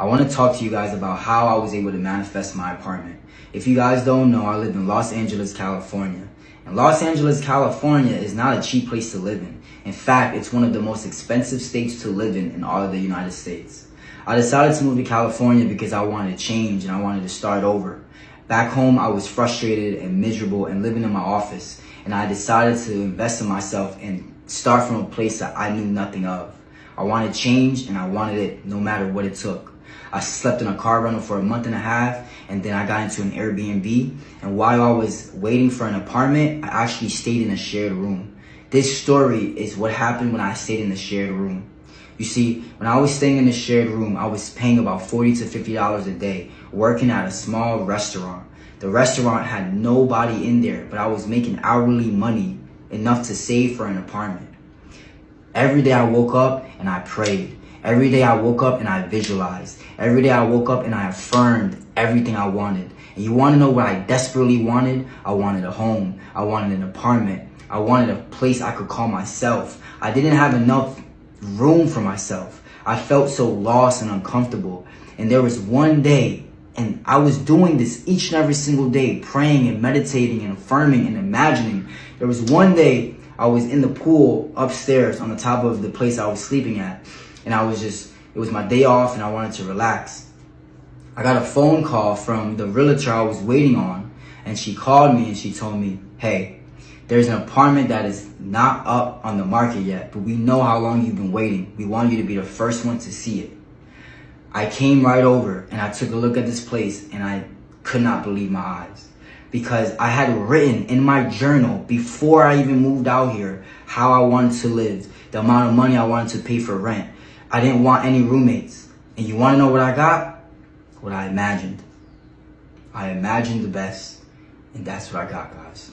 I want to talk to you guys about how I was able to manifest my apartment. If you guys don't know, I live in Los Angeles, California. And Los Angeles, California is not a cheap place to live in. In fact, it's one of the most expensive states to live in all of the United States. I decided to move to California because I wanted to change and I wanted to start over. Back home, I was frustrated and miserable and living in my office. And I decided to invest in myself and start from a place that I knew nothing of. I wanted change and I wanted it no matter what it took. I slept in a car rental for a month and a half, and then I got into an Airbnb. And while I was waiting for an apartment, I actually stayed in a shared room. This story is what happened when I stayed in the shared room. You see, when I was staying in the shared room, I was paying about $40 to $50 a day, working at a small restaurant. The restaurant had nobody in there, but I was making hourly money enough to save for an apartment. Every day I woke up and I prayed. Every day I woke up and I visualized. Every day I woke up and I affirmed everything I wanted. And you want to know what I desperately wanted? I wanted a home. I wanted an apartment. I wanted a place I could call myself. I didn't have enough room for myself. I felt so lost and uncomfortable. And there was one day, and I was doing this each and every single day, praying and meditating and affirming and imagining. There was one day I was in the pool upstairs on the top of the place I was sleeping at. And it was my day off and I wanted to relax. I got a phone call from the realtor I was waiting on, and she called me and she told me, hey, there's an apartment that is not up on the market yet, but we know how long you've been waiting. We want you to be the first one to see it. I came right over and I took a look at this place and I could not believe my eyes, because I had written in my journal before I even moved out here how I wanted to live, the amount of money I wanted to pay for rent. I didn't want any roommates. And you want to know what I got? What I imagined. I imagined the best, and that's what I got, guys.